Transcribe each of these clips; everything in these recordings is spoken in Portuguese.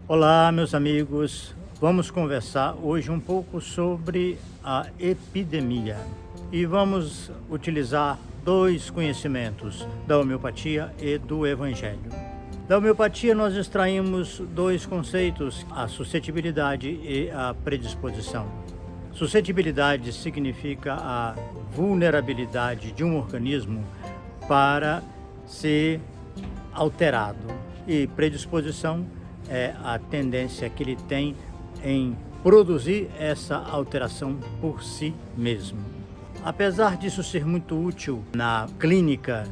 Olá, meus amigos. Vamos conversar hoje um pouco sobre a epidemia e vamos utilizar dois conhecimentos, da homeopatia e do evangelho. Da homeopatia, nós extraímos dois conceitos: a suscetibilidade e a predisposição. Suscetibilidade significa a vulnerabilidade de um organismo para ser alterado, e predisposição é a tendência que ele tem em produzir essa alteração por si mesmo. Apesar disso ser muito útil na clínica,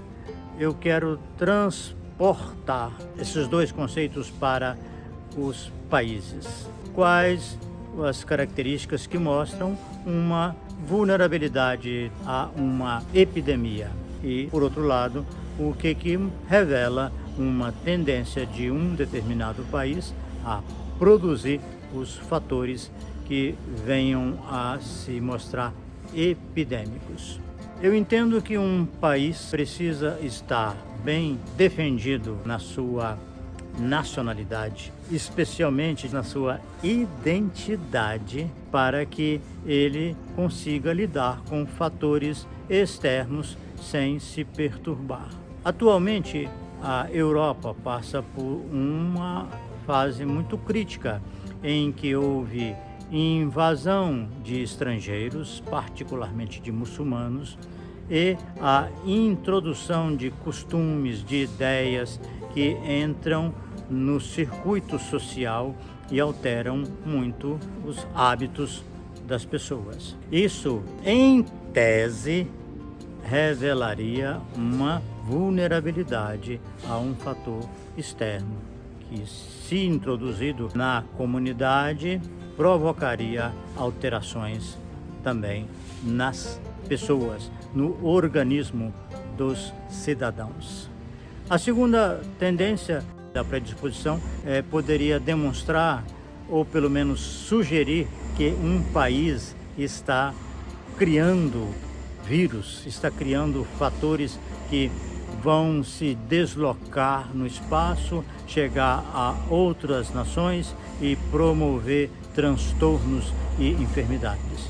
eu quero transportar esses dois conceitos para os países. Quais as características que mostram uma vulnerabilidade a uma epidemia? E, por outro lado, o que revela uma tendência de um determinado país a produzir os fatores que venham a se mostrar epidêmicos. Eu entendo que um país precisa estar bem defendido na sua nacionalidade, especialmente na sua identidade, para que ele consiga lidar com fatores externos sem se perturbar. Atualmente, a Europa passa por uma fase muito crítica, em que houve invasão de estrangeiros, particularmente de muçulmanos, e a introdução de costumes, de ideias que entram no circuito social e alteram muito os hábitos das pessoas. Isso, em tese, revelaria uma vulnerabilidade a um fator externo que, se introduzido na comunidade, provocaria alterações também nas pessoas, no organismo dos cidadãos. A segunda tendência da predisposição poderia demonstrar, ou pelo menos sugerir, que um país está criando vírus, está criando fatores que vão se deslocar no espaço, chegar a outras nações e promover transtornos e enfermidades.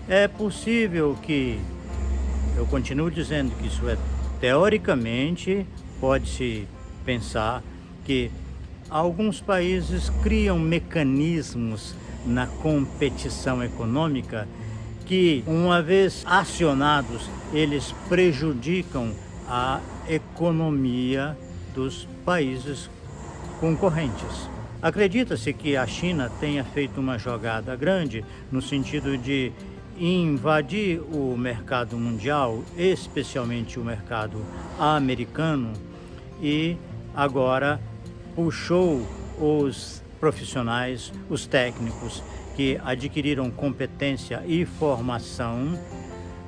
É possível que, eu continuo dizendo que isso teoricamente, pode-se pensar que alguns países criam mecanismos na competição econômica que, uma vez acionados, eles prejudicam a economia dos países concorrentes. Acredita-se que a China tenha feito uma jogada grande no sentido de invadir o mercado mundial, especialmente o mercado americano, e agora puxou os profissionais, os técnicos que adquiriram competência e formação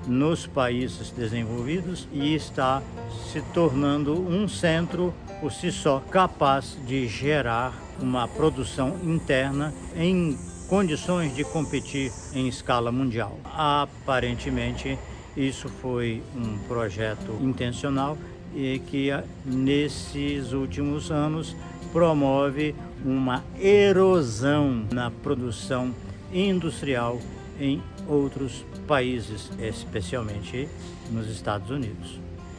nos países desenvolvidos e está se tornando um centro por si só, capaz de gerar uma produção interna em condições de competir em escala mundial. Aparentemente, isso foi um projeto intencional e que, nesses últimos anos, promove uma erosão na produção industrial em outros países, especialmente nos Estados Unidos.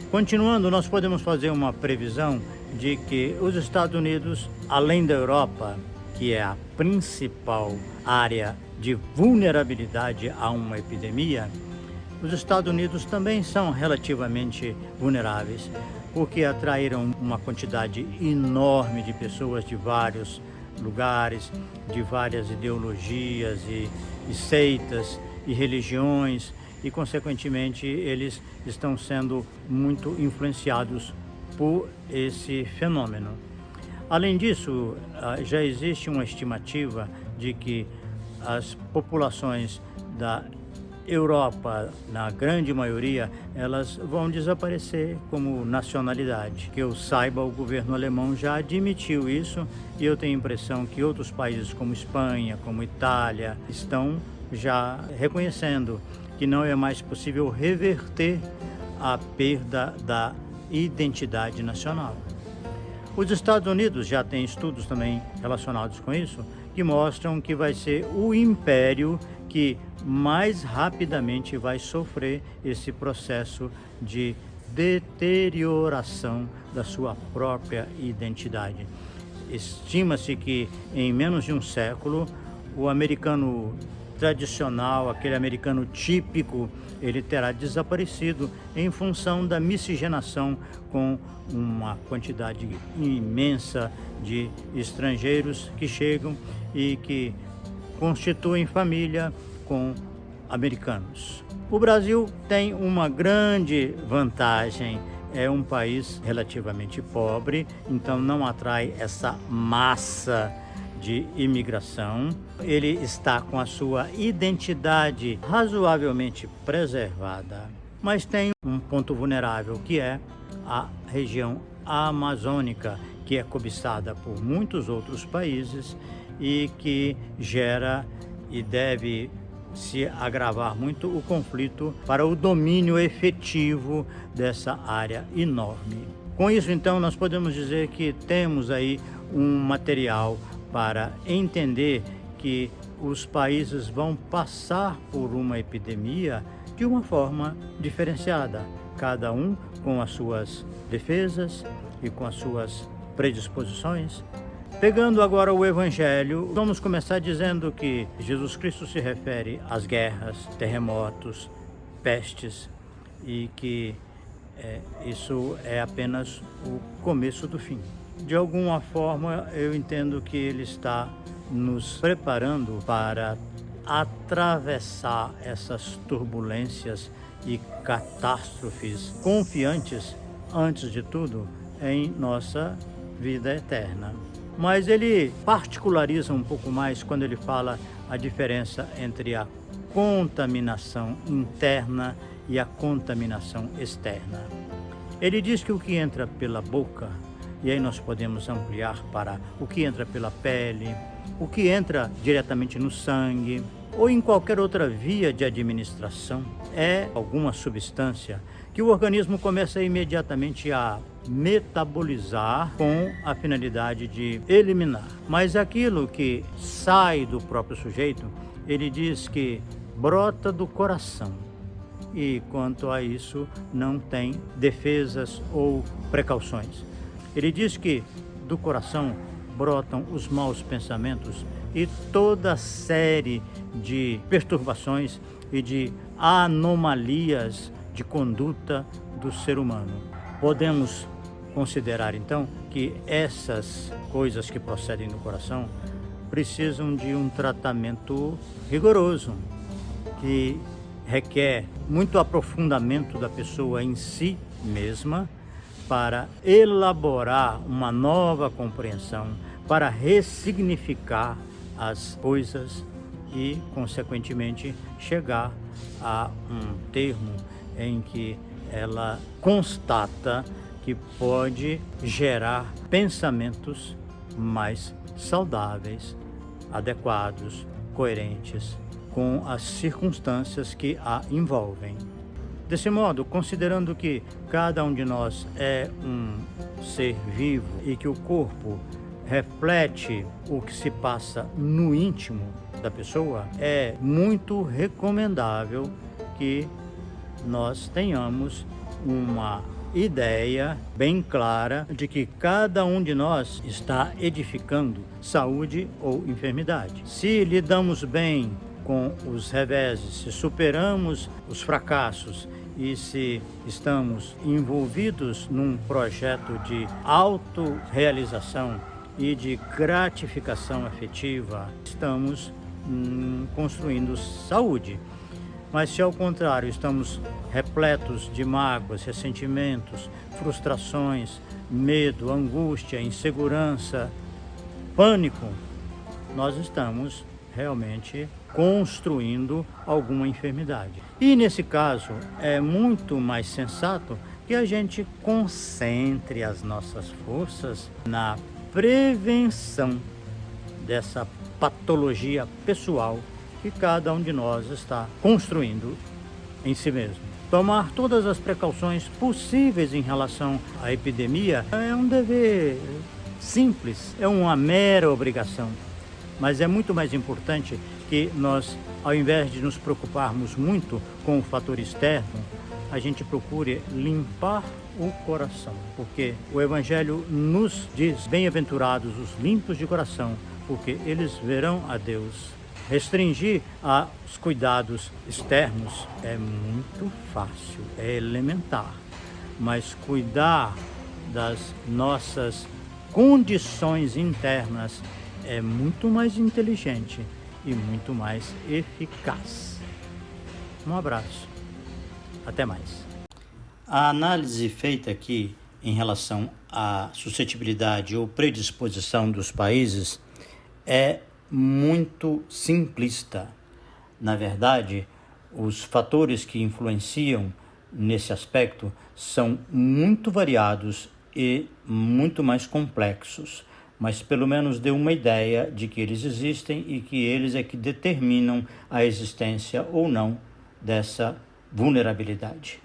Continuando, nós podemos fazer uma previsão de que os Estados Unidos, além da Europa, que é a principal área de vulnerabilidade a uma epidemia, os Estados Unidos também são relativamente vulneráveis, porque atraíram uma quantidade enorme de pessoas de vários lugares, de várias ideologias e seitas e religiões, e consequentemente eles estão sendo muito influenciados por esse fenômeno. Além disso, já existe uma estimativa de que as populações da Europa, na grande maioria, elas vão desaparecer como nacionalidade. Que eu saiba, o governo alemão já admitiu isso, e eu tenho a impressão que outros países como Espanha, como Itália, estão já reconhecendo que não é mais possível reverter a perda da identidade nacional. Os Estados Unidos já têm estudos também relacionados com isso, que mostram que vai ser o império que mais rapidamente vai sofrer esse processo de deterioração da sua própria identidade. Estima-se que em menos de um século, o americano tradicional, aquele americano típico, ele terá desaparecido em função da miscigenação com uma quantidade imensa de estrangeiros que chegam e que constituem família com americanos. O Brasil tem uma grande vantagem. É um país relativamente pobre, então não atrai essa massa de imigração. Ele está com a sua identidade razoavelmente preservada, mas tem um ponto vulnerável, que é a região amazônica, que é cobiçada por muitos outros países e que gera e deve se agravar muito o conflito para o domínio efetivo dessa área enorme. Com isso, então, nós podemos dizer que temos aí um material para entender que os países vão passar por uma epidemia de uma forma diferenciada, cada um com as suas defesas e com as suas predisposições. Pegando agora o Evangelho, vamos começar dizendo que Jesus Cristo se refere às guerras, terremotos, pestes e que isso é apenas o começo do fim. De alguma forma, eu entendo que ele está nos preparando para atravessar essas turbulências e catástrofes, confiantes, antes de tudo, em nossa vida eterna. Mas ele particulariza um pouco mais quando ele fala a diferença entre a contaminação interna e a contaminação externa. Ele diz que o que entra pela boca, e aí nós podemos ampliar para o que entra pela pele, o que entra diretamente no sangue ou em qualquer outra via de administração, é alguma substância que o organismo começa imediatamente a metabolizar com a finalidade de eliminar. Mas aquilo que sai do próprio sujeito, ele diz que brota do coração. E quanto a isso, não tem defesas ou precauções. Ele diz que do coração brotam os maus pensamentos e toda série de perturbações e de anomalias de conduta do ser humano. Podemos considerar então que essas coisas que procedem do coração precisam de um tratamento rigoroso, que requer muito aprofundamento da pessoa em si mesma para elaborar uma nova compreensão, para ressignificar as coisas e, consequentemente, chegar a um termo em que ela constata que pode gerar pensamentos mais saudáveis, adequados, coerentes com as circunstâncias que a envolvem. Desse modo, considerando que cada um de nós é um ser vivo e que o corpo reflete o que se passa no íntimo da pessoa, é muito recomendável que nós tenhamos uma ideia bem clara de que cada um de nós está edificando saúde ou enfermidade. Se lidamos bem com os reveses, se superamos os fracassos e se estamos envolvidos num projeto de autorrealização e de gratificação afetiva, estamos construindo saúde. Mas se ao contrário estamos repletos de mágoas, ressentimentos, frustrações, medo, angústia, insegurança, pânico, nós estamos realmente construindo alguma enfermidade. E nesse caso é muito mais sensato que a gente concentre as nossas forças na prevenção dessa patologia pessoal que cada um de nós está construindo em si mesmo. tomar todas as precauções possíveis em relação à epidemia é um dever simples, é uma mera obrigação. Mas é muito mais importante que nós, ao invés de nos preocuparmos muito com o fator externo, a gente procure limpar o coração, porque o Evangelho nos diz: bem-aventurados os limpos de coração, porque eles verão a Deus. Restringir aos cuidados externos é muito fácil, é elementar, mas cuidar das nossas condições internas é muito mais inteligente e muito mais eficaz. Um abraço. Até mais. A análise feita aqui em relação à suscetibilidade ou predisposição dos países é muito simplista. Na verdade, os fatores que influenciam nesse aspecto são muito variados e muito mais complexos, mas pelo menos deu uma ideia de que eles existem e que eles é que determinam a existência ou não dessa vulnerabilidade.